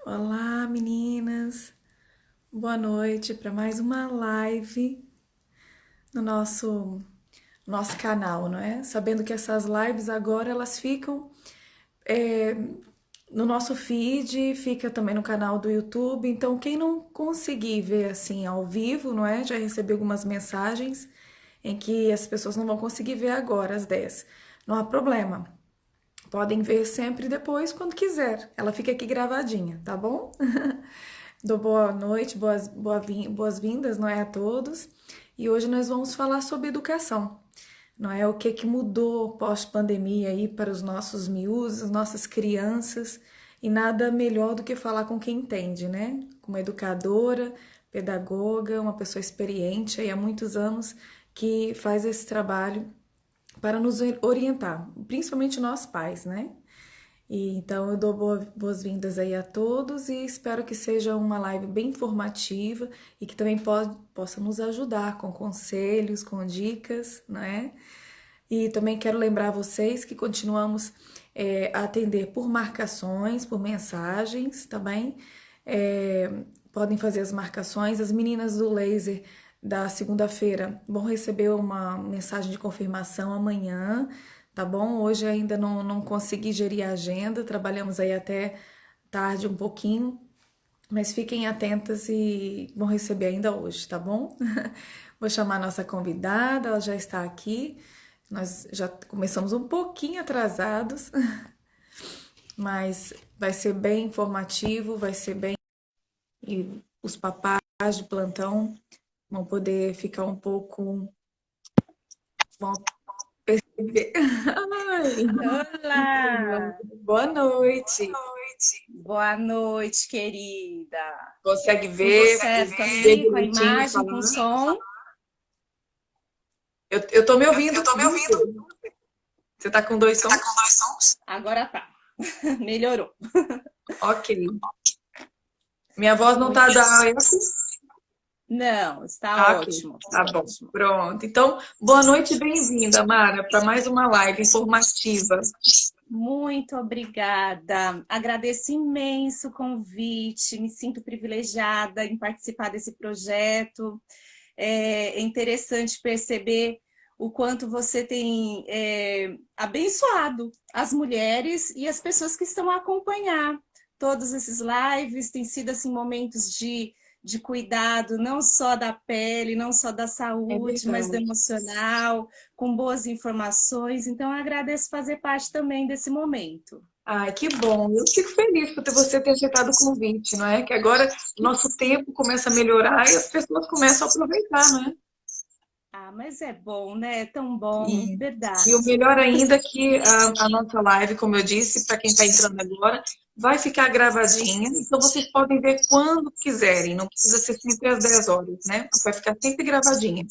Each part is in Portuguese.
Olá, meninas. Boa noite para mais uma live no nosso canal, não é? Sabendo que essas lives agora elas ficam é, no nosso feed, fica também no canal do YouTube. Então, quem não conseguir ver assim ao vivo, não é? Já recebi algumas mensagens em que as pessoas não vão conseguir ver agora às 10. Não há problema. Podem ver sempre depois, quando quiser. Ela fica aqui gravadinha, tá bom? Dou boa noite, boas-vindas, não é, a todos. E hoje nós vamos falar sobre educação, não é? O que que mudou pós-pandemia aí para os nossos miúdos, nossas crianças. E nada melhor do que falar com quem entende, né? Com uma educadora, pedagoga, uma pessoa experiente aí há muitos anos que faz esse trabalho para nos orientar, principalmente nós pais, né? E então eu dou boas-vindas aí a todos e espero que seja uma live bem informativa e que também possa nos ajudar com conselhos, com dicas, né? E também quero lembrar vocês que continuamos a atender por marcações, por mensagens, tá bem? É, podem fazer as marcações. As meninas do laser da segunda-feira vão receber uma mensagem de confirmação amanhã, tá bom? Hoje ainda não consegui gerir a agenda, trabalhamos aí até tarde um pouquinho, mas fiquem atentas e vão receber ainda hoje, tá bom? Vou chamar a nossa convidada, ela já está aqui. Nós já começamos um pouquinho atrasados, mas vai ser bem informativo, vai ser bem. E os papás de plantão vão poder ficar um pouco. Vão perceber. Ai, Olá! boa noite. Boa noite, querida. Consegue Tudo ver, certo ver aí com a direitinho e imagem, falar? com o som? Eu tô me ouvindo duplo. Você tá com dois sons? Agora tá. Melhorou. Ok. Minha voz não tá Muito. da eco? Não, está Ah, ok. ótimo, Tá está bom. ótimo. Pronto. Então, boa noite e bem-vinda, Mara, para mais uma live informativa. Muito obrigada. Agradeço imenso o convite. Me sinto privilegiada em participar desse projeto. É interessante perceber o quanto você tem abençoado as mulheres e as pessoas que estão a acompanhar todos esses lives. Tem sido assim, momentos de cuidado, não só da pele, não só da É saúde, mas do verdade. emocional, com boas informações. Então, eu agradeço fazer parte também desse momento. Ai, que bom. Eu fico feliz por você ter aceitado o convite, não é? Que agora o nosso tempo começa a melhorar e as pessoas começam a aproveitar, não é? Ah, mas é bom, né? É tão bom, E, e o verdade. melhor ainda é que a nossa live, como eu disse, para quem está entrando agora, vai ficar gravadinha, então vocês podem ver quando quiserem, não precisa ser sempre às 10 horas, né? Vai ficar sempre gravadinha.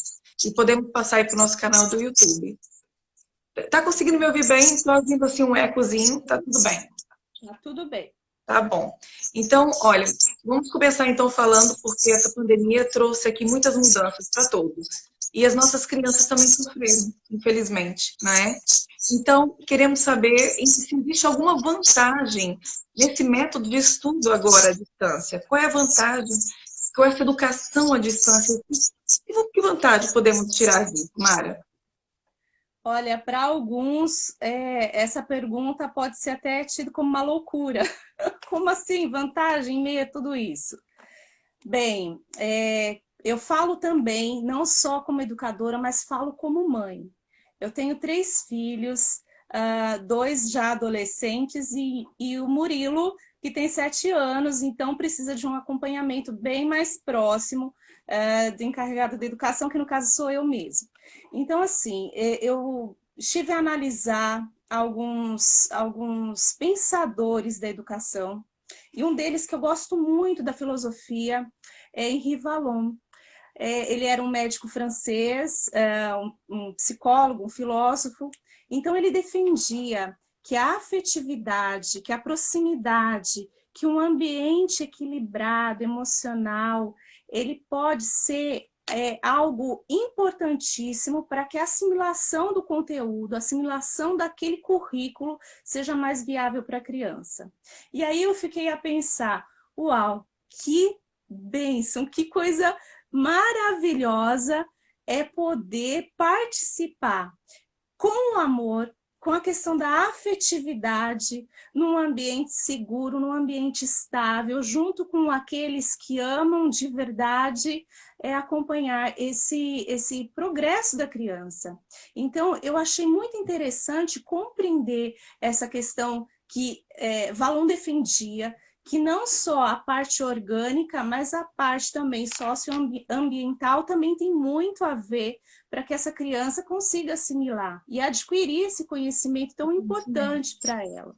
E podemos passar aí para o nosso canal do YouTube. Tá conseguindo me ouvir bem? Estou ouvindo assim um ecozinho, tá tudo bem. Tá tudo bem. Tá bom. Então, olha, vamos começar então falando, porque essa pandemia trouxe aqui muitas mudanças para todos. E as nossas crianças também sofreram, infelizmente, não é? Então, queremos saber se existe alguma vantagem nesse método de estudo agora à distância. Qual é a vantagem com essa educação à distância? Que vantagem podemos tirar disso, Mara? Olha, para alguns, essa pergunta pode ser até tida como uma loucura. Como assim, vantagem em meio a tudo isso? Bem, eu falo também, não só como educadora, mas falo como mãe. Eu tenho 3 filhos, dois já adolescentes e o Murilo, que tem 7 anos, então precisa de um acompanhamento bem mais próximo do encarregado da educação, que no caso sou eu mesmo. Então, assim, eu estive a analisar alguns pensadores da educação, e um deles que eu gosto muito da filosofia é Henri Vallon. Ele era um médico francês, um psicólogo, um filósofo. Então, ele defendia que a afetividade, que a proximidade, que um ambiente equilibrado, emocional, ele pode ser algo importantíssimo para que a assimilação do conteúdo, a assimilação daquele currículo seja mais viável para a criança. E aí eu fiquei a pensar, Uau, que bênção, que coisa maravilhosa é poder participar com o amor, com a questão da afetividade, num ambiente seguro, num ambiente estável, junto com aqueles que amam de verdade, acompanhar esse progresso da criança. Então, eu achei muito interessante compreender essa questão que Valon defendia, que não só a parte orgânica, mas a parte também socioambiental também tem muito a ver para que essa criança consiga assimilar e adquirir esse conhecimento tão importante para ela.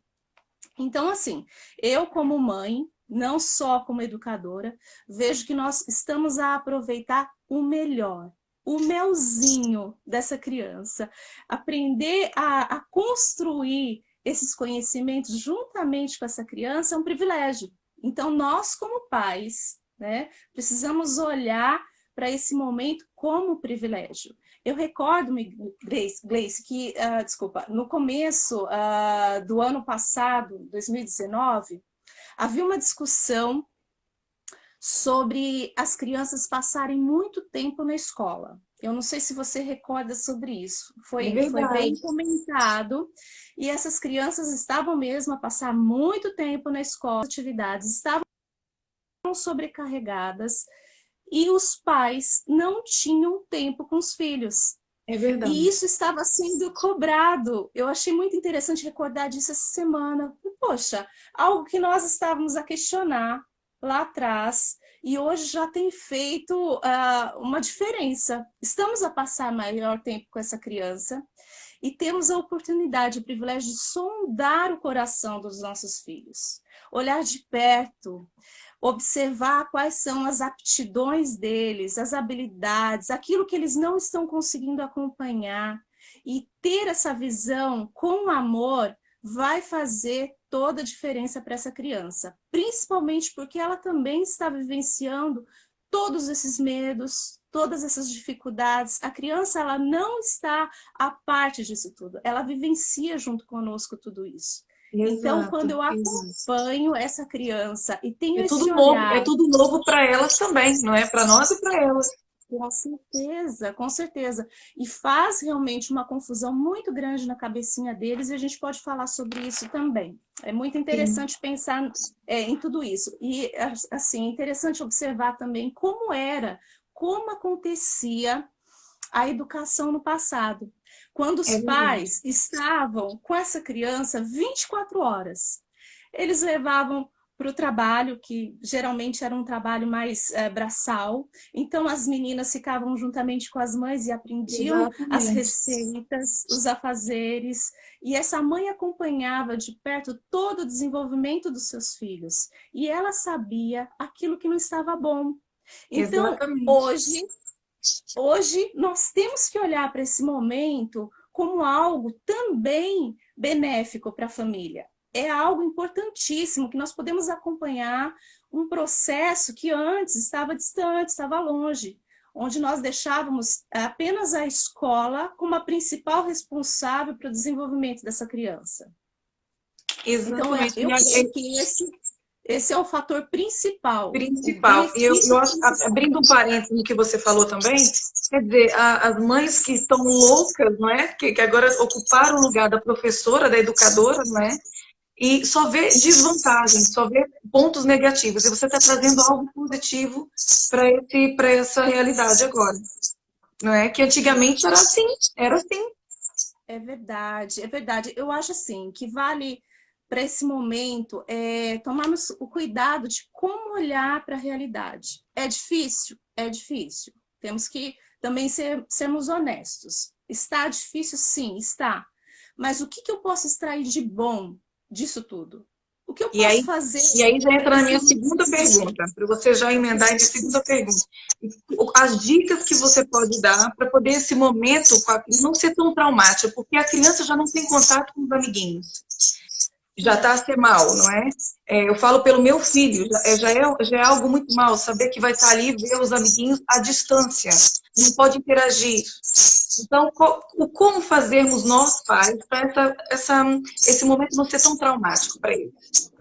Então, assim, eu como mãe, não só como educadora, vejo que nós estamos a aproveitar o melhor, o melzinho dessa criança, aprender a construir esses conhecimentos juntamente com essa criança é um privilégio. Então, nós como pais, né, precisamos olhar para esse momento como privilégio. Eu recordo-me, Gleice, que, desculpa, no começo do ano passado, 2019, havia uma discussão sobre as crianças passarem muito tempo na escola. Eu não sei se você recorda sobre isso. Foi bem comentado. E essas crianças estavam mesmo a passar muito tempo na escola, atividades estavam sobrecarregadas e os pais não tinham tempo com os filhos. É verdade. E isso estava sendo cobrado. Eu achei muito interessante recordar disso essa semana. Poxa, algo que nós estávamos a questionar lá atrás e hoje já tem feito uma diferença. Estamos a passar maior tempo com essa criança e temos a oportunidade, o privilégio de sondar o coração dos nossos filhos. Olhar de perto, observar quais são as aptidões deles, as habilidades, aquilo que eles não estão conseguindo acompanhar. E ter essa visão com amor vai fazer toda a diferença para essa criança. Principalmente porque ela também está vivenciando todos esses medos, todas essas dificuldades. A criança, ela não está à parte disso tudo. Ela vivencia junto conosco tudo isso. Exato, então, quando eu acompanho essa criança e tenho esse tudo olhar... novo, é tudo novo para elas também, não é? Para nós e para elas. Com certeza, com certeza. E faz realmente uma confusão muito grande na cabecinha deles e a gente pode falar sobre isso também. É muito interessante Sim. pensar em tudo isso. E, assim, é interessante observar também como acontecia a educação no passado. Quando os pais estavam com essa criança 24 horas, eles levavam para o trabalho, que geralmente era um trabalho mais braçal. Então, as meninas ficavam juntamente com as mães e aprendiam as receitas, os afazeres. E essa mãe acompanhava de perto todo o desenvolvimento dos seus filhos. E ela sabia aquilo que não estava bom. Então, hoje nós temos que olhar para esse momento como algo também benéfico para a família. É algo importantíssimo que nós podemos acompanhar um processo que antes estava distante, estava longe, onde nós deixávamos apenas a escola como a principal responsável para o desenvolvimento dessa criança. Exatamente. Então, eu creio que esse é o fator principal. E eu acho, abrindo um parênteses no que você falou também, quer dizer, as mães que estão loucas, não é? Que agora ocuparam o lugar da professora, da educadora, não é? E só vê desvantagens, só vê pontos negativos. E você está trazendo algo positivo para essa realidade agora. Não é? Que antigamente era assim, era assim. É verdade, é verdade. Eu acho assim, que vale para esse momento tomarmos o cuidado de como olhar para a realidade. É difícil? É difícil. Temos que também sermos honestos. Está difícil? Sim, está. Mas o que eu posso extrair de bom disso tudo? O que eu posso fazer? E aí já entra na minha segunda pergunta, para você já emendar em minha segunda pergunta. As dicas que você pode dar para poder esse momento não ser tão traumático, porque a criança já não tem contato com os amiguinhos. Já está a ser mal, não é? Eu falo pelo meu filho, já é algo muito mal, saber que vai estar ali, ver os amiguinhos à distância, não pode interagir. Então, como fazermos nós, pais, para esse momento não ser tão traumático para eles?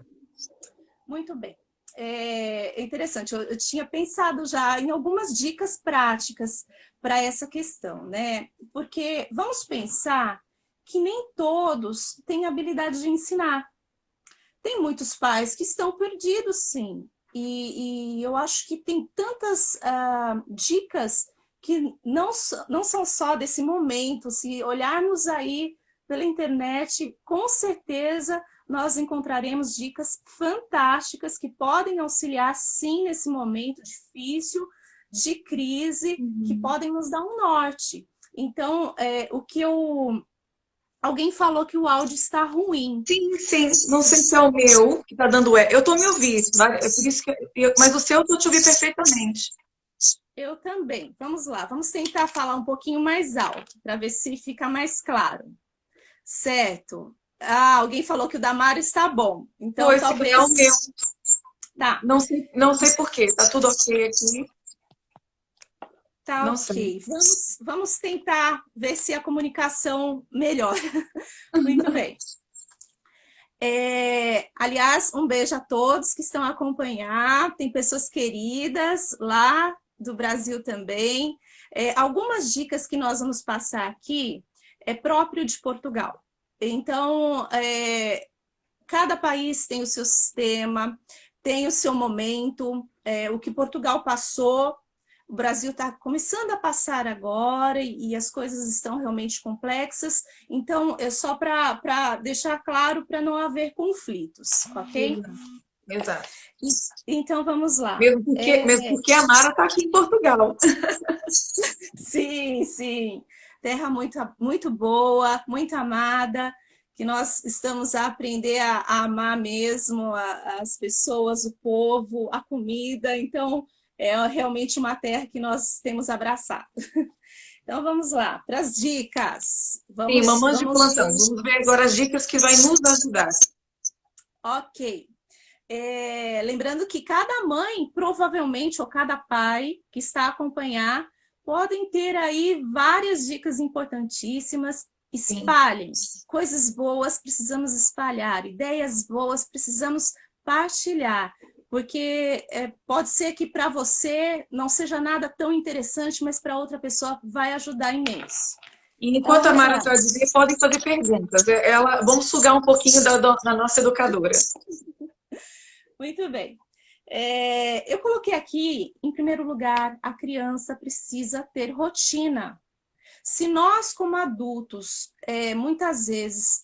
Muito bem. é interessante. Eu tinha pensado já em algumas dicas práticas para essa questão, né? Porque vamos pensar que nem todos têm habilidade de ensinar. Tem muitos pais que estão perdidos, sim. E eu acho que tem tantas dicas que não são só desse momento. Se olharmos aí pela internet, com certeza nós encontraremos dicas fantásticas que podem auxiliar, sim, nesse momento difícil, de crise, que podem nos dar um norte. Então, o que eu... Alguém falou que o áudio está ruim. Sim, sim. Não sei se é o meu que tá dando é. Eu tô me ouvindo, tá? É por isso que mas o seu eu tô te ouvindo perfeitamente. Eu também. Vamos lá, vamos tentar falar um pouquinho mais alto, para ver se fica mais claro. Certo. Ah, alguém falou que o da Mara está bom. Então, Foi, talvez... é o meu. Tá, Não sei por quê. Tá tudo ok aqui. tá Não sei. ok. Vamos tentar ver se a comunicação melhora. Muito bem. Aliás, um beijo a todos que estão a acompanhar. Tem pessoas queridas lá do Brasil também. Algumas dicas que nós vamos passar aqui é próprio de Portugal. Então, cada país tem o seu sistema, tem o seu momento. O que Portugal passou, o Brasil está começando a passar agora e as coisas estão realmente complexas. Então, é só para deixar claro, para não haver conflitos, ok? Exato. Então, vamos lá. Mesmo porque a Mara está aqui em Portugal. Sim, sim. Terra muito, muito boa, muito amada, que nós estamos a aprender a amar mesmo as pessoas, o povo, a comida. Então, é realmente uma terra que nós temos abraçado. Então, vamos lá, para as dicas. Sim, mamães de plantão. Vamos ver agora as dicas que vai nos ajudar. Ok. Lembrando que cada mãe, provavelmente, ou cada pai que está a acompanhar, podem ter aí várias dicas importantíssimas. Espalhem. Coisas boas precisamos espalhar, ideias boas precisamos partilhar, porque pode ser que para você não seja nada tão interessante, mas para outra pessoa vai ajudar imenso. E enquanto a Mara vai dizer, podem fazer perguntas. Vamos sugar um pouquinho da nossa educadora. Muito bem. Eu coloquei aqui, em primeiro lugar, a criança precisa ter rotina. Se nós, como adultos, muitas vezes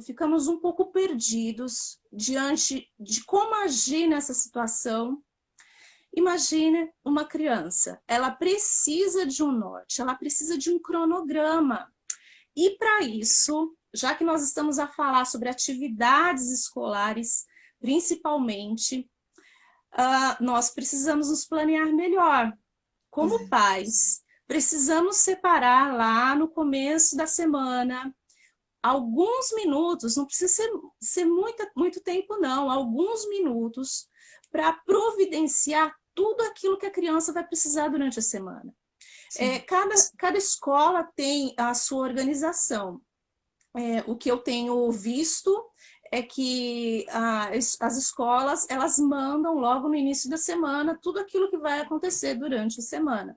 ficamos um pouco perdidos diante de como agir nessa situação, imagine uma criança. Ela precisa de um norte, ela precisa de um cronograma. E para isso, já que nós estamos a falar sobre atividades escolares, principalmente, nós precisamos nos planear melhor. Como pais, precisamos separar lá no começo da semana alguns minutos, não precisa ser muito tempo não, alguns minutos para providenciar tudo aquilo que a criança vai precisar durante a semana. Cada escola tem a sua organização. O que eu tenho visto é que as escolas, elas mandam logo no início da semana tudo aquilo que vai acontecer durante a semana.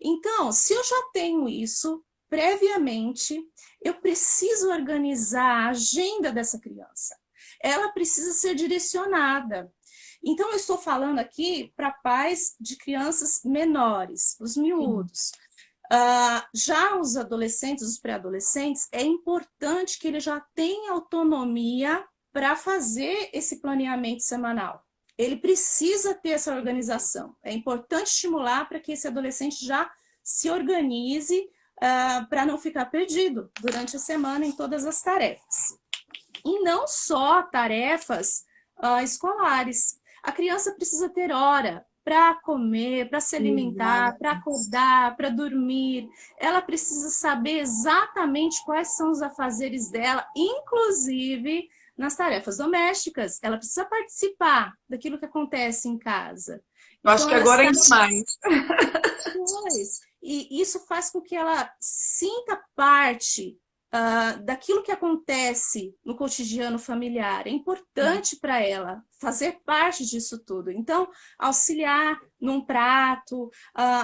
Então, se eu já tenho isso previamente, eu preciso organizar a agenda dessa criança. Ela precisa ser direcionada. Então, eu estou falando aqui para pais de crianças menores, os miúdos. Já os adolescentes, os pré-adolescentes, é importante que ele já tenha autonomia para fazer esse planeamento semanal. Ele precisa ter essa organização. É importante estimular para que esse adolescente já se organize para não ficar perdido durante a semana em todas as tarefas. E não só tarefas escolares. A criança precisa ter hora para comer, para se alimentar, para acordar, para dormir. Ela precisa saber exatamente quais são os afazeres dela, inclusive nas tarefas domésticas. Ela precisa participar daquilo que acontece em casa. Eu acho que agora ainda mais. Pois. E isso faz com que ela sinta parte daquilo que acontece no cotidiano familiar. É importante para ela fazer parte disso tudo. Então, auxiliar num prato,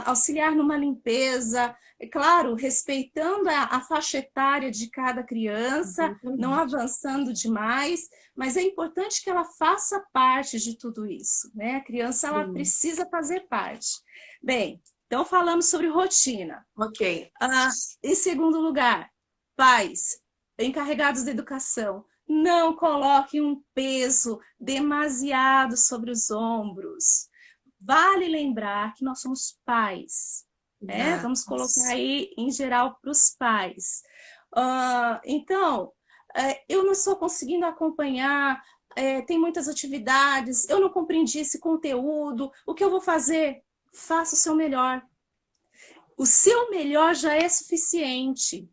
auxiliar numa limpeza, é claro, respeitando a faixa etária de cada criança, não avançando demais, mas é importante que ela faça parte de tudo isso, né? A criança, ela precisa fazer parte. Bem, então falamos sobre rotina. Ok. Em segundo lugar, pais encarregados da educação, não coloquem um peso demasiado sobre os ombros. Vale lembrar que nós somos pais, né? Vamos colocar aí, em geral, para os pais. Então, eu não estou conseguindo acompanhar, tem muitas atividades, eu não compreendi esse conteúdo, o que eu vou fazer? Faça o seu melhor. O seu melhor já é suficiente.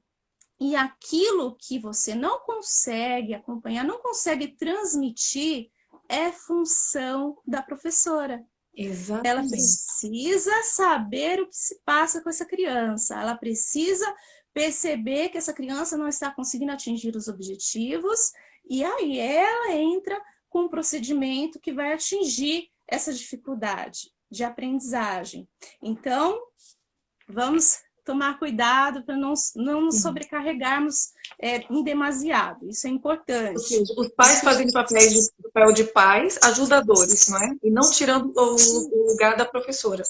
E aquilo que você não consegue acompanhar, não consegue transmitir, é função da professora. Exatamente. Ela precisa saber o que se passa com essa criança. Ela precisa perceber que essa criança não está conseguindo atingir os objetivos. E aí ela entra com um procedimento que vai atingir essa dificuldade de aprendizagem. Então, vamos tomar cuidado para não nos sobrecarregarmos em demasiado. Isso é importante. Ou seja, os pais fazendo papel de pais ajudadores, não é? E não tirando o lugar da professora.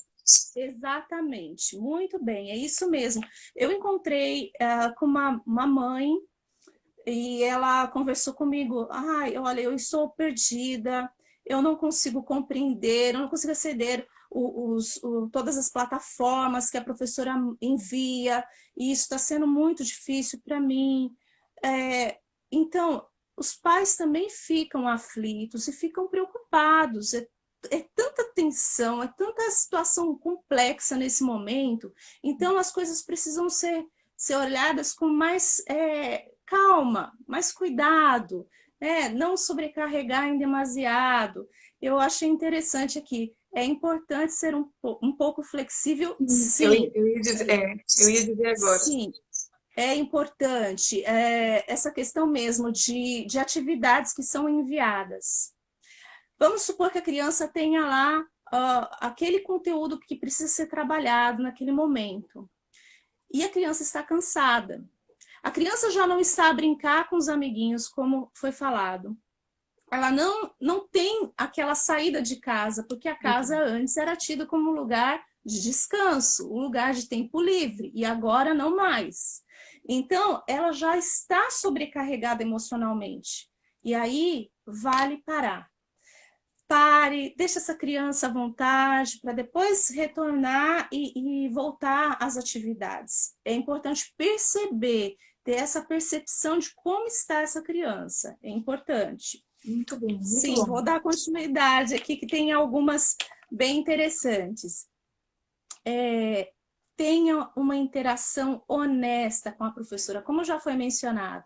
Exatamente, muito bem, é isso mesmo. Eu encontrei com uma mãe e ela conversou comigo. Olha, eu estou perdida, eu não consigo compreender, eu não consigo aceder todas as plataformas que a professora envia, e isso está sendo muito difícil para mim. Então, os pais também ficam aflitos e ficam preocupados. É tanta tensão, é tanta situação complexa nesse momento. Então, as coisas precisam ser olhadas com mais calma, mais cuidado, não sobrecarregar em demasiado. Eu achei interessante aqui. É importante ser um pouco flexível, sim. Eu ia dizer agora. Sim, é importante. Essa questão mesmo de atividades que são enviadas. Vamos supor que a criança tenha lá aquele conteúdo que precisa ser trabalhado naquele momento. E a criança está cansada. A criança já não está a brincar com os amiguinhos, como foi falado. Ela não tem aquela saída de casa, porque a casa antes era tida como um lugar de descanso, um lugar de tempo livre, e agora não mais. Então, ela já está sobrecarregada emocionalmente. E aí, vale parar. Pare, deixe essa criança à vontade para depois retornar e voltar às atividades. É importante perceber, ter essa percepção de como está essa criança. É importante. Muito bem, muito Sim, bom. vou dar continuidade aqui, que tem algumas bem interessantes. Tenha uma interação honesta com a professora, como já foi mencionado.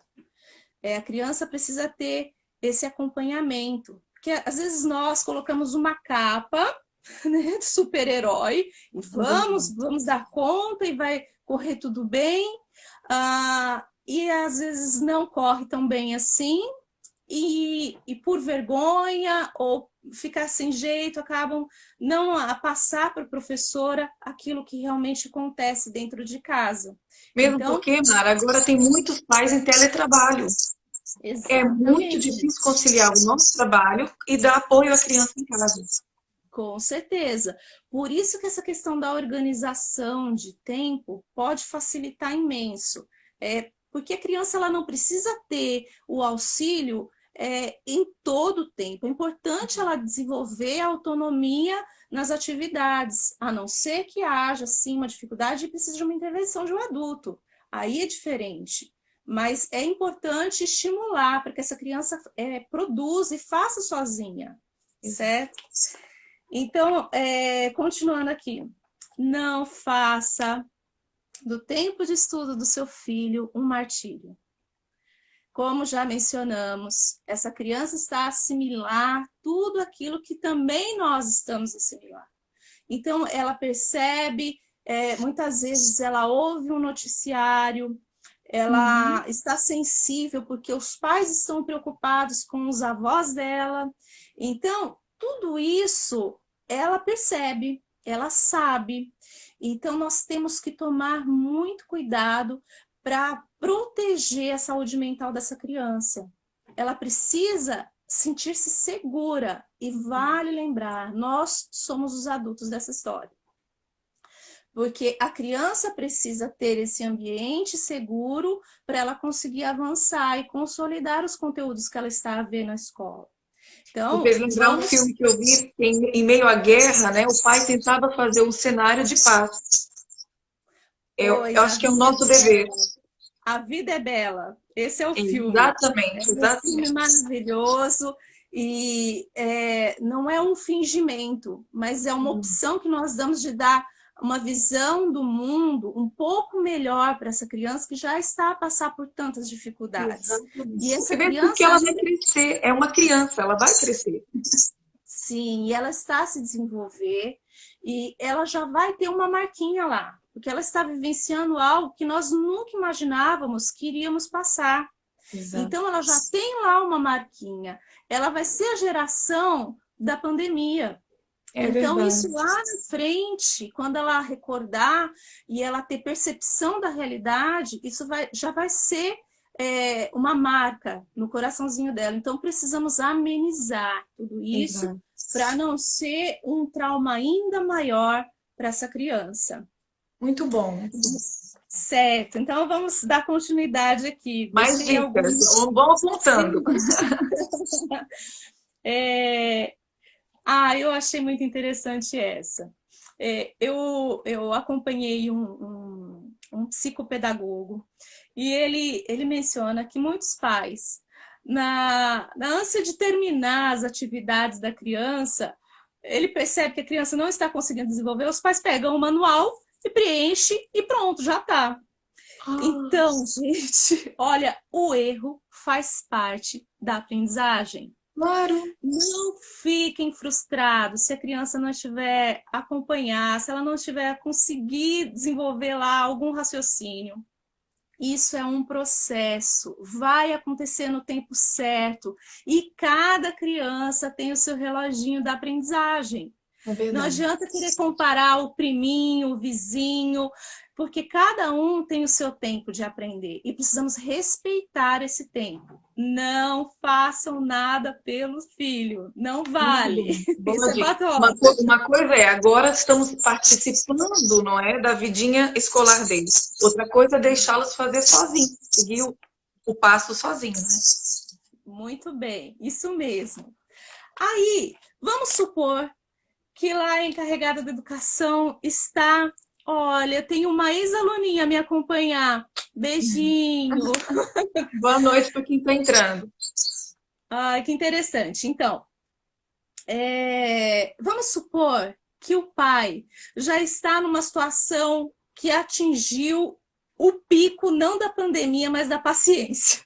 A criança precisa ter esse acompanhamento, porque às vezes nós colocamos uma capa, né, de super-herói, e vamos dar conta e vai correr tudo bem, e às vezes não corre tão bem assim, e por vergonha ou ficar sem jeito, acabam não a passar para a professora aquilo que realmente acontece dentro de casa. Mesmo Então, porque, Mara, agora tem muitos pais em teletrabalho. É muito difícil conciliar o nosso trabalho e dar apoio à criança em casa. Com certeza. Por isso que essa questão da organização de tempo pode facilitar imenso. Porque a criança ela não precisa ter o auxílio em todo o tempo. É importante ela desenvolver a autonomia nas atividades, a não ser que haja, sim, uma dificuldade e precise de uma intervenção de um adulto. Aí é diferente. Mas é importante estimular para que essa criança produza e faça sozinha, certo? Então, continuando aqui, não faça do tempo de estudo do seu filho um martírio. Como já mencionamos, essa criança está a assimilar tudo aquilo que também nós estamos a assimilar. Então, ela percebe, muitas vezes ela ouve um noticiário, ela está sensível porque os pais estão preocupados com os avós dela. Então, tudo isso ela percebe, ela sabe. Então, nós temos que tomar muito cuidado para proteger a saúde mental dessa criança. Ela precisa sentir-se segura. E vale lembrar, nós somos os adultos dessa história. Porque a criança precisa ter esse ambiente seguro para ela conseguir avançar e consolidar os conteúdos que ela está a ver na escola. Então, Me fez lembrar um filme que eu vi, em meio à guerra, né? O pai tentava fazer um cenário de paz. Eu acho que é o nosso dever. A Vida é Bela. Esse é o filme. Exatamente, É um filme maravilhoso e não é um fingimento, mas é uma opção que nós damos de dar uma visão do mundo um pouco melhor para essa criança que já está a passar por tantas dificuldades. Exatamente. E essa criança, porque ela vai crescer, é uma criança, ela vai crescer. Sim, e ela está a se desenvolver e ela já vai ter uma marquinha lá, porque ela está vivenciando algo que nós nunca imaginávamos que iríamos passar. Exato. Então, ela já tem lá uma marquinha. Ela vai ser a geração da pandemia. Então, verdade. Isso lá na frente, quando ela recordar e ela ter percepção da realidade, isso já vai ser uma marca no coraçãozinho dela. Então, precisamos amenizar tudo isso para não ser um trauma ainda maior para essa criança. Muito bom, muito bom. Certo, então vamos dar continuidade aqui. Mais dicas, vamos apontando. Eu achei muito interessante essa. Eu acompanhei um psicopedagogo e ele menciona que muitos pais, na ânsia de terminar as atividades da criança, ele percebe que a criança não está conseguindo desenvolver, os pais pegam o manual e preenche e pronto, já está. Então, gente, olha, o erro faz parte da aprendizagem. Claro. Não fiquem frustrados se a criança não estiver a acompanhar, se ela não estiver a conseguir desenvolver lá algum raciocínio. Isso é um processo, vai acontecer no tempo certo e cada criança tem o seu reloginho da aprendizagem. Não adianta querer comparar o priminho, o vizinho, porque cada um tem o seu tempo de aprender e precisamos respeitar esse tempo. Não façam nada pelo filho, não vale. Isso é patológico. Uma coisa agora estamos participando, não é, da vidinha escolar deles. Outra coisa é deixá-los fazer sozinhos, seguir o passo sozinho, né? Muito bem, isso mesmo. Aí, vamos supor que lá a encarregada da educação está... Olha, tem uma ex-aluninha a me acompanhar. Beijinho. Boa noite para quem está entrando. Ai, que interessante. Então, vamos supor que o pai já está numa situação que atingiu o pico, não da pandemia, mas da paciência.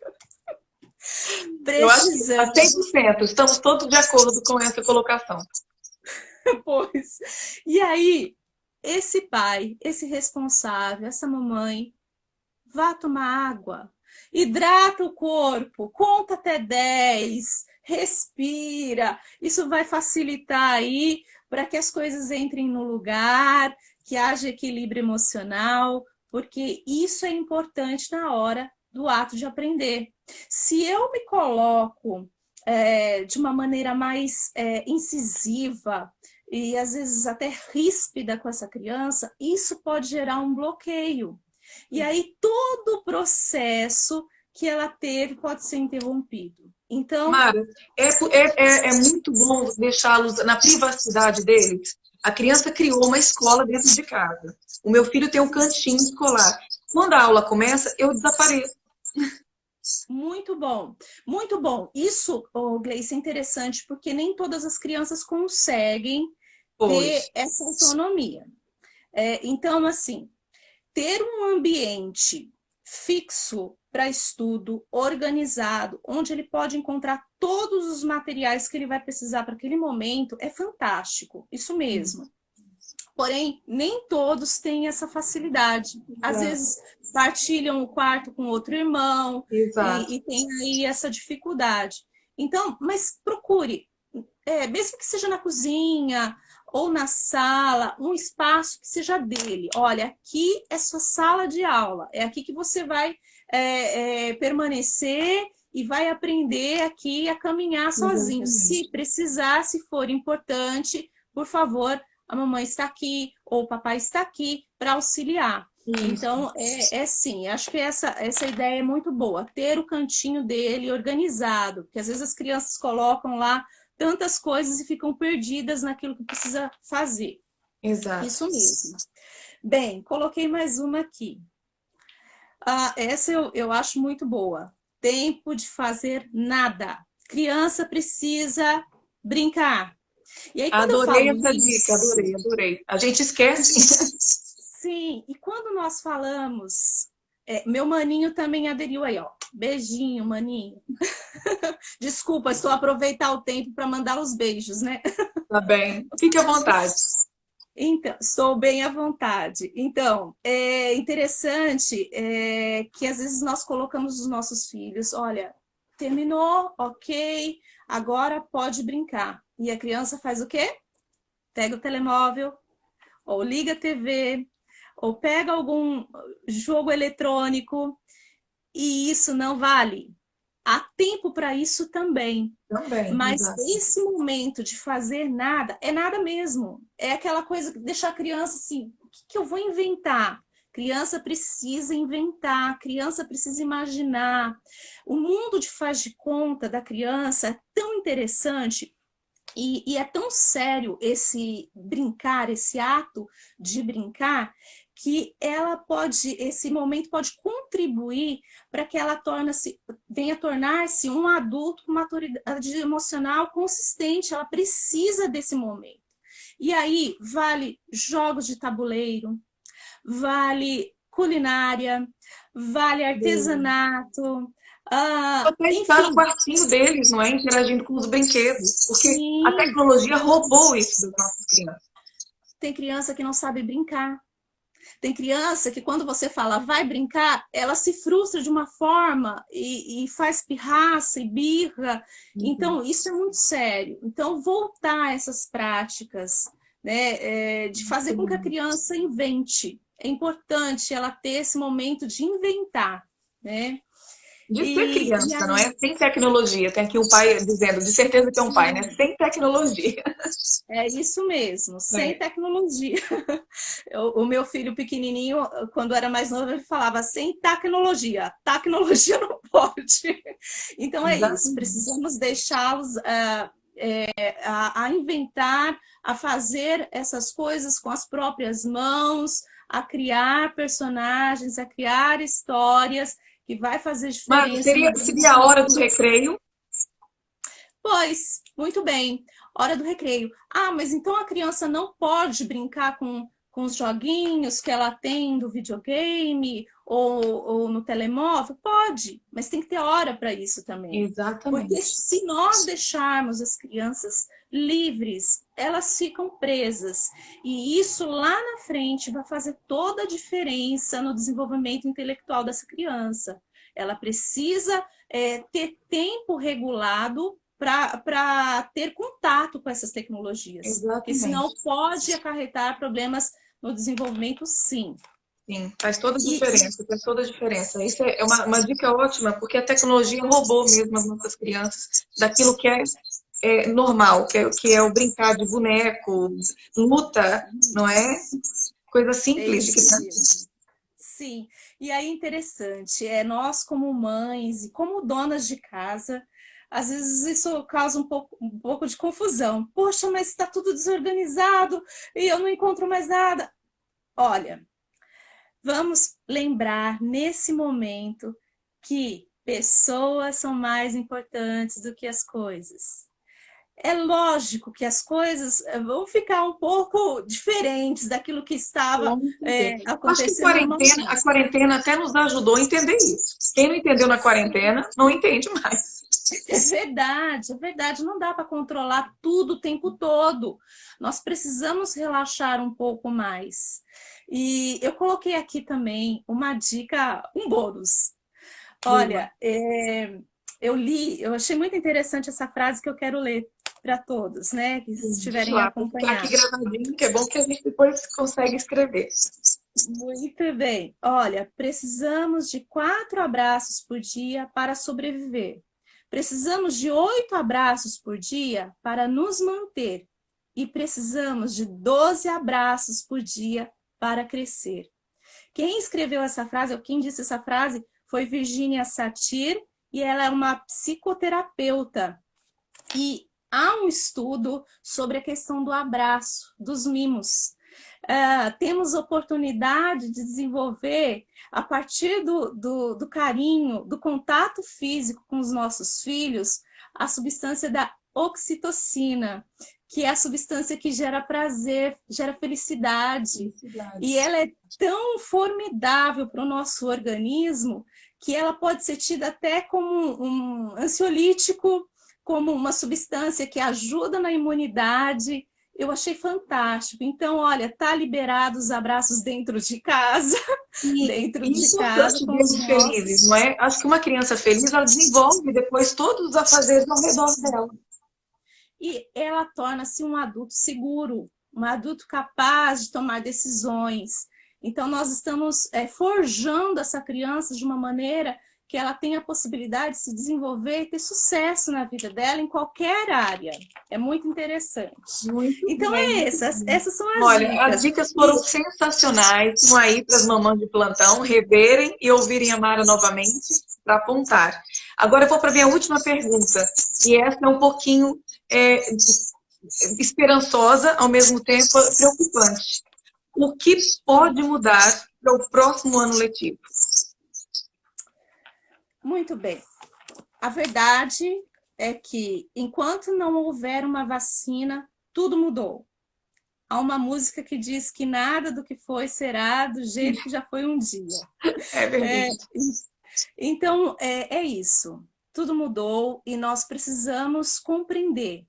Eu acho que a 100%, estamos todos de acordo com essa colocação. Pois. E aí, esse pai, esse responsável, essa mamãe, vá tomar água, hidrata o corpo, conta até 10, respira. Isso vai facilitar aí para que as coisas entrem no lugar, que haja equilíbrio emocional, porque isso é importante na hora do ato de aprender. Se eu me coloco de uma maneira mais incisiva, e às vezes até ríspida com essa criança, isso pode gerar um bloqueio. E aí todo o processo que ela teve pode ser interrompido. Então, Mara, é muito bom deixá-los na privacidade deles. A criança criou uma escola dentro de casa. O meu filho tem um cantinho escolar. Quando a aula começa, eu desapareço. Muito bom, muito bom. Isso, Gleice, é interessante, porque nem todas as crianças conseguem ter essa autonomia. Então, assim, ter um ambiente fixo para estudo, organizado, onde ele pode encontrar todos os materiais que ele vai precisar para aquele momento, é fantástico, isso mesmo. Porém, nem todos têm essa facilidade. Às Exato. vezes partilham o quarto com outro irmão Exato. e tem aí essa dificuldade. Então, mas procure, mesmo que seja na cozinha ou na sala, um espaço que seja dele. Olha, aqui é sua sala de aula, é aqui que você vai permanecer e vai aprender aqui a caminhar sozinho. Exatamente. Se precisar, se for importante, por favor, a mamãe está aqui ou o papai está aqui para auxiliar. Isso. Então, sim, acho que essa ideia é muito boa, ter o cantinho dele organizado, porque às vezes as crianças colocam lá tantas coisas e ficam perdidas naquilo que precisa fazer. Exato. Isso mesmo. Bem, coloquei mais uma aqui. Essa eu acho muito boa. Tempo de fazer nada. Criança precisa brincar. E aí, quando Adorei eu falo essa dica, isso, adorei. A gente esquece. sim, e quando nós falamos, meu maninho também aderiu aí, ó. Beijinho, maninho. Desculpa, estou a aproveitar o tempo para mandar os beijos, né? Tá bem. Fique à vontade. Então, estou bem à vontade. Então, é interessante que às vezes nós colocamos os nossos filhos, olha, terminou, ok, agora pode brincar. E a criança faz o quê? Pega o telemóvel, ou liga a TV, ou pega algum jogo eletrônico, e isso não vale. Há tempo para isso também. Também, Mas exato. esse momento de fazer nada, é nada mesmo. É aquela coisa que deixa a criança assim, o que eu vou inventar? Criança precisa inventar, criança precisa imaginar. O mundo de faz de conta da criança é tão interessante e é tão sério esse brincar, esse ato de brincar, que esse momento pode contribuir para que ela venha a tornar-se um adulto com maturidade emocional consistente. Ela precisa desse momento. E aí, vale jogos de tabuleiro, vale culinária, vale artesanato, Até estar no enfim. quartinho deles, não é? Interagindo com os brinquedos. Porque a Sim, tecnologia roubou isso das nossas crianças. tem criança que não sabe brincar. Tem criança que quando você fala vai brincar, ela se frustra de uma forma e faz pirraça e birra. Então, isso é muito sério. Então, voltar a essas práticas, né, de fazer com que a criança invente. É importante ela ter esse momento de inventar, né? De ser E criança, não aí, é? Sem tecnologia. Tem aqui um pai dizendo, de certeza que é um pai, né? Sem tecnologia. é isso mesmo, sem É. tecnologia. O meu filho pequenininho, quando era mais novo, ele falava sem tecnologia. Tecnologia não pode. Então é isso, Exatamente. precisamos deixá-los a inventar, a fazer essas coisas com as próprias mãos, a criar personagens, a criar histórias que vai fazer Mas diferença no seria a hora do desenvolvimento. recreio? Pois, muito bem. Hora do recreio. Ah, mas então a criança não pode brincar com os joguinhos que ela tem do videogame ou no telemóvel? Pode, mas tem que ter hora para isso também. Porque Exatamente. se nós deixarmos as crianças livres, elas ficam presas. E isso lá na frente vai fazer toda a diferença no desenvolvimento intelectual dessa criança. Ela precisa ter tempo regulado para ter contato com essas tecnologias, porque senão Exatamente. pode acarretar problemas no desenvolvimento, sim. Sim, faz toda a E, diferença, faz toda a diferença. Isso é uma dica ótima, porque a tecnologia roubou mesmo as nossas crianças daquilo que é normal, que é o brincar de boneco, luta, não é? Coisa é simples de isso criança. mesmo. Sim, e aí interessante, nós como mães e como donas de casa, às vezes isso causa um pouco de confusão. Poxa, mas está tudo desorganizado e eu não encontro mais nada. Olha, vamos lembrar nesse momento que pessoas são mais importantes do que as coisas. É lógico que as coisas vão ficar um pouco diferentes daquilo que estava Vamos entender. Acho que acontecendo a normalmente. quarentena até nos ajudou a entender isso. Quem não entendeu na quarentena, não entende mais. É verdade, não dá para controlar tudo o tempo todo. Nós precisamos relaxar um pouco mais. E eu coloquei aqui também uma dica, um bônus. Boa. Olha, eu achei muito interessante essa frase que eu quero ler para todos, né, que Deixa estiverem lá, para ficar aqui acompanhando. gravadinho, que é bom que a gente depois consegue escrever. Muito bem. Olha, precisamos de 4 abraços por dia para sobreviver. Precisamos de 8 abraços por dia para nos manter. E precisamos de 12 abraços por dia para crescer. Quem escreveu essa frase, ou quem disse essa frase, foi Virginia Satir, e ela é uma psicoterapeuta. E há um estudo sobre a questão do abraço, dos mimos. Temos oportunidade de desenvolver, a partir do carinho, do contato físico com os nossos filhos, a substância da oxitocina, que é a substância que gera prazer, gera felicidade. E ela é tão formidável para o nosso organismo que ela pode ser tida até como um ansiolítico, como uma substância que ajuda na imunidade. Eu achei fantástico. Então, olha, tá liberado os abraços dentro de casa, dentro E de casa importante com os deles felizes, não nossos. é? Acho que uma criança feliz, ela desenvolve depois todos os afazeres ao redor dela. E ela torna-se um adulto seguro, um adulto capaz de tomar decisões. Então, nós estamos forjando essa criança de uma maneira que ela tenha a possibilidade de se desenvolver e ter sucesso na vida dela em qualquer área. É muito interessante. Muito Então, bem. essas são as Olha, as dicas. dicas foram sensacionais. Estão aí para as mamães de plantão reverem e ouvirem a Mara novamente para apontar. Agora eu vou para a minha última pergunta. E essa é um pouquinho esperançosa, ao mesmo tempo preocupante. O que pode mudar para o próximo ano letivo? Muito bem. A verdade é que, enquanto não houver uma vacina, tudo mudou. Há uma música que diz que nada do que foi será do jeito que já foi um dia. É verdade. Então, é isso. Tudo mudou e nós precisamos compreender,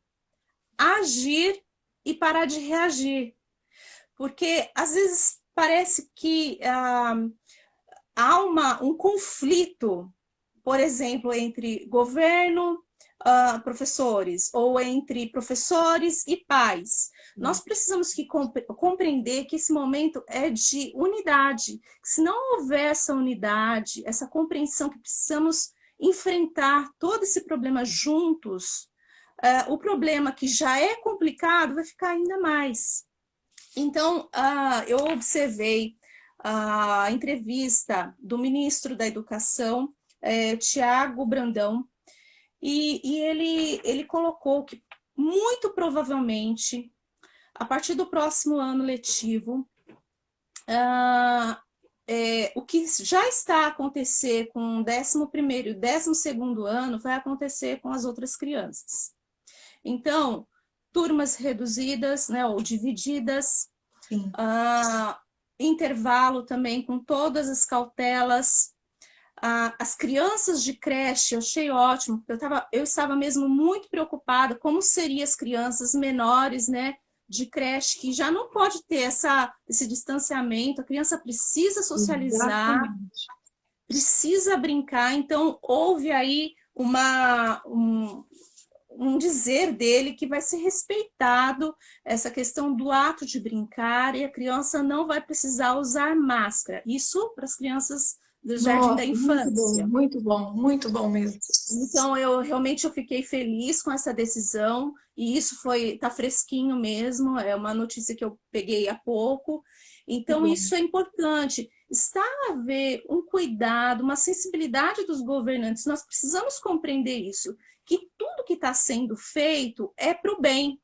agir e parar de reagir. Porque, às vezes, parece que há um conflito, por exemplo, entre governo, professores, ou entre professores e pais. Nós precisamos compreender que esse momento é de unidade. Se não houver essa unidade, essa compreensão que precisamos enfrentar todo esse problema juntos, o problema que já é complicado vai ficar ainda mais. Então, eu observei a entrevista do ministro da Educação, Tiago Brandão, e ele colocou que, muito provavelmente, a partir do próximo ano letivo, o que já está a acontecer com o 11º e o 12º ano vai acontecer com as outras crianças. Então, turmas reduzidas, né, ou divididas, intervalo também com todas as cautelas. As crianças de creche, eu achei ótimo, eu estava mesmo muito preocupada como seriam as crianças menores, né, de creche, que já não pode ter esse distanciamento, a criança precisa socializar, precisa brincar, então houve aí um dizer dele que vai ser respeitado essa questão do ato de brincar e a criança não vai precisar usar máscara. Isso para as crianças do jardim da infância. Muito bom mesmo. Então, eu fiquei feliz com essa decisão e isso tá fresquinho mesmo, é uma notícia que eu peguei há pouco. Então, isso é importante. Está a haver um cuidado, uma sensibilidade dos governantes. Nós precisamos compreender isso, que tudo que está sendo feito é para o bem.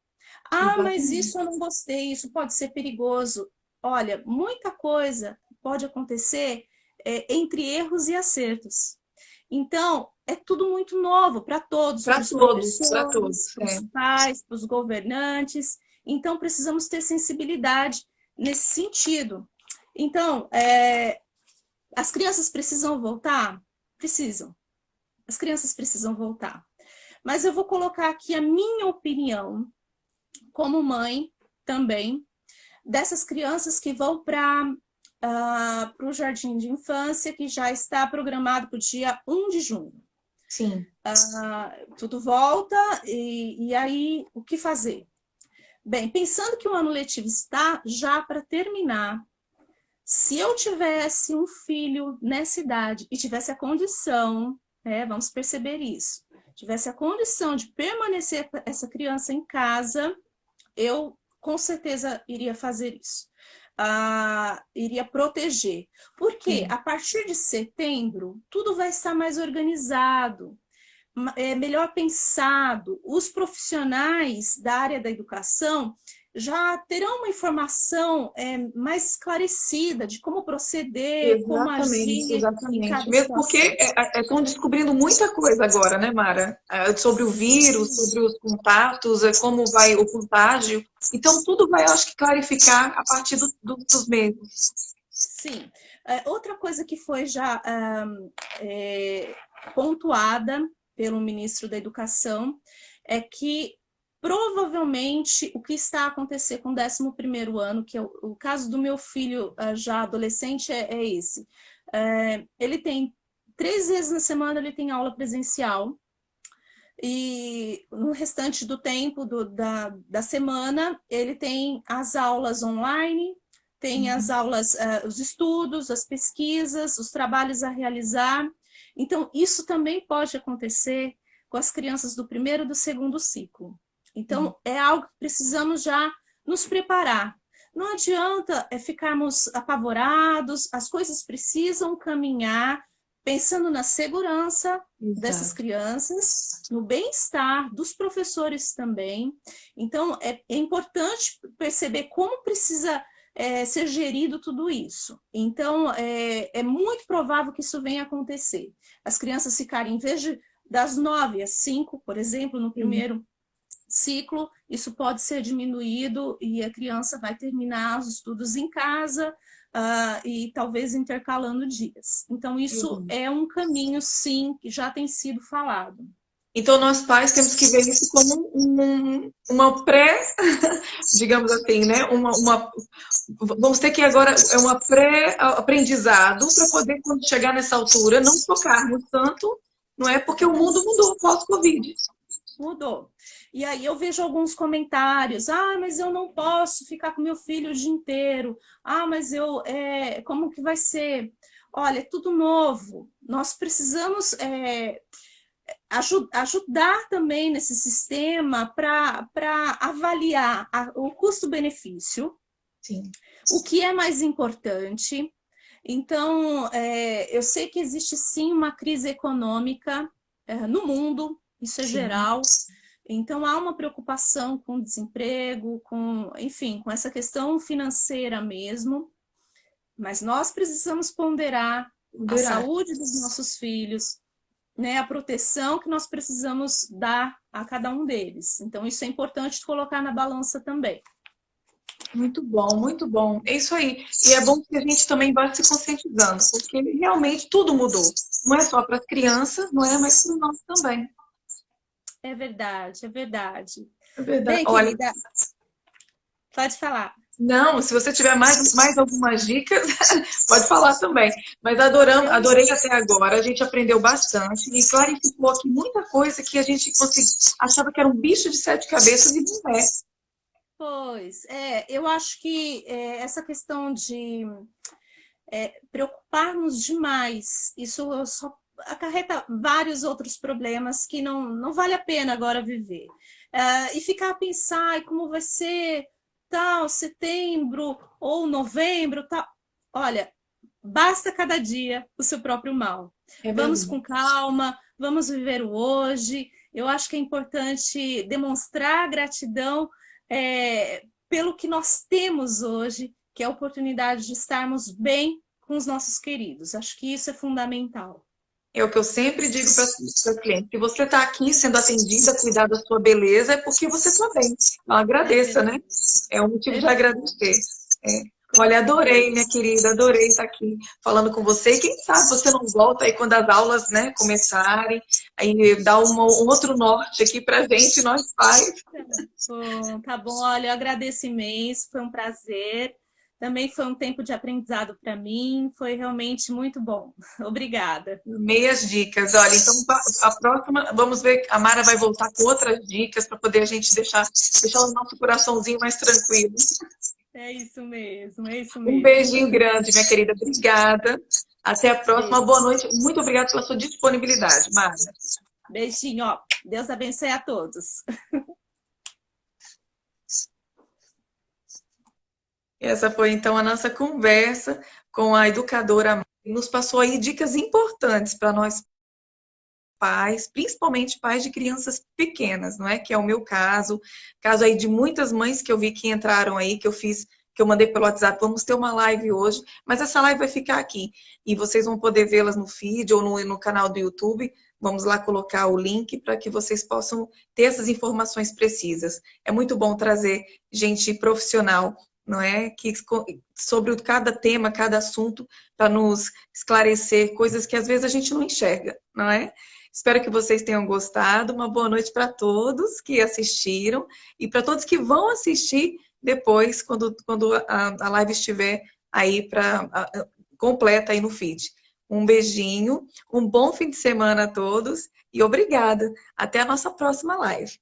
Mas isso eu não gostei, isso pode ser perigoso. Olha, muita coisa pode acontecer entre erros e acertos. Então, é tudo muito novo para todos, para os professores, para os pais, para os governantes. Então, precisamos ter sensibilidade nesse sentido. Então, as crianças precisam voltar? Precisam. As crianças precisam voltar. Mas eu vou colocar aqui a minha opinião, como mãe também, dessas crianças que vão para o jardim de infância, que já está programado para o dia 1 de junho. Sim. Tudo volta, e aí o que fazer? Bem, pensando que o ano letivo está já para terminar, se eu tivesse um filho nessa idade e tivesse a condição, vamos perceber isso, tivesse a condição de permanecer essa criança em casa, eu com certeza iria fazer isso. Iria proteger. Porque a partir de setembro, tudo vai estar mais organizado, melhor pensado. Os profissionais da área da educação já terão uma informação mais esclarecida de como proceder, como agir em cada Mesmo porque estão descobrindo muita coisa agora, né, Mara? Sobre o vírus, sobre os contatos, como vai o contágio. Então, tudo vai, eu acho que, clarificar a partir dos meses. Sim. Outra coisa que foi já pontuada pelo ministro da Educação é que provavelmente o que está a acontecer com o 11º ano, que é o caso do meu filho já adolescente, é esse. Ele tem 3 vezes na semana, ele tem aula presencial, e no restante do tempo da semana, ele tem as aulas online, tem as aulas, os estudos, as pesquisas, os trabalhos a realizar. Então, isso também pode acontecer com as crianças do 1º e do 2º ciclo. Então, é algo que precisamos já nos preparar. Não adianta ficarmos apavorados, as coisas precisam caminhar pensando na segurança dessas crianças, no bem-estar dos professores também. Então, é importante perceber como precisa ser gerido tudo isso. Então, é muito provável que isso venha a acontecer. As crianças ficarem, em vez das 9 às 5, por exemplo, no 1º ciclo, isso pode ser diminuído e a criança vai terminar os estudos em casa e talvez intercalando dias. Então, isso é um caminho, sim, que já tem sido falado. Então, nós pais temos que ver isso como uma digamos assim, né? Vamos ter que agora, uma pré-aprendizado para poder, quando chegar nessa altura, não focarmos tanto, não é? Porque o mundo mudou pós-Covid. Mudou. E aí eu vejo alguns comentários, mas eu não posso ficar com meu filho o dia inteiro, mas como que vai ser? Olha, é tudo novo, nós precisamos ajudar também nesse sistema para avaliar o custo-benefício, o que é mais importante. Então, eu sei que existe sim uma crise econômica no mundo, isso é geral. Então, há uma preocupação com o desemprego, enfim, com essa questão financeira mesmo. Mas nós precisamos ponderar a saúde dos nossos filhos, né, a proteção que nós precisamos dar a cada um deles. Então, isso é importante colocar na balança também. Muito bom, muito bom. É isso aí. E é bom que a gente também vá se conscientizando, porque realmente tudo mudou. Não é só para as crianças, não é, mas para nós também. É verdade, é verdade. É verdade. Bem, olha, querida, pode falar. Não, se você tiver mais algumas dicas, pode falar também. Mas adorei até agora, a gente aprendeu bastante e clarificou aqui muita coisa que a gente achava que era um bicho de 7 cabeças e não é. Pois, eu acho que essa questão de preocuparmos demais, isso só acarreta vários outros problemas que não vale a pena agora viver. E ficar a pensar como vai ser tal, setembro ou novembro, tal. Olha, basta cada dia o seu próprio mal. Vamos com calma, vamos viver o hoje. Eu acho que é importante demonstrar gratidão pelo que nós temos hoje, que é a oportunidade de estarmos bem com os nossos queridos. Acho que isso é fundamental. É o que eu sempre digo para os clientes. Se você está aqui sendo atendida, cuidar da sua beleza, é porque você está bem. Então, agradeça, né? É um motivo de agradecer. Olha, adorei, minha querida, adorei estar aqui falando com você. E quem sabe você não volta aí quando as aulas, né, começarem, aí dá um outro norte aqui pra gente, nós pais. Bom, tá bom, olha, eu agradeço imenso, foi um prazer. Também foi um tempo de aprendizado para mim, foi realmente muito bom. Obrigada. Meias dicas. Olha, então a próxima, vamos ver, a Mara vai voltar com outras dicas para poder a gente deixar o nosso coraçãozinho mais tranquilo. É isso mesmo, é isso Um mesmo. beijinho grande, minha querida. Obrigada. Até a próxima. Beijo. Boa noite. Muito obrigada pela sua disponibilidade, Mara. Beijinho, ó. Deus abençoe a todos. Essa foi então a nossa conversa com a educadora Mara. Nos passou aí dicas importantes para nós pais, principalmente pais de crianças pequenas, não é? Que é o meu caso aí de muitas mães que eu vi que entraram aí, que eu mandei pelo WhatsApp, vamos ter uma live hoje, mas essa live vai ficar aqui e vocês vão poder vê-las no feed ou no canal do YouTube. Vamos lá colocar o link para que vocês possam ter essas informações precisas. É muito bom trazer gente profissional, não é? Que sobre cada tema, cada assunto, para nos esclarecer coisas que às vezes a gente não enxerga, não é? Espero que vocês tenham gostado. Uma boa noite para todos que assistiram e para todos que vão assistir depois, quando a live estiver aí completa aí no feed. Um beijinho, um bom fim de semana a todos e obrigada. Até a nossa próxima live.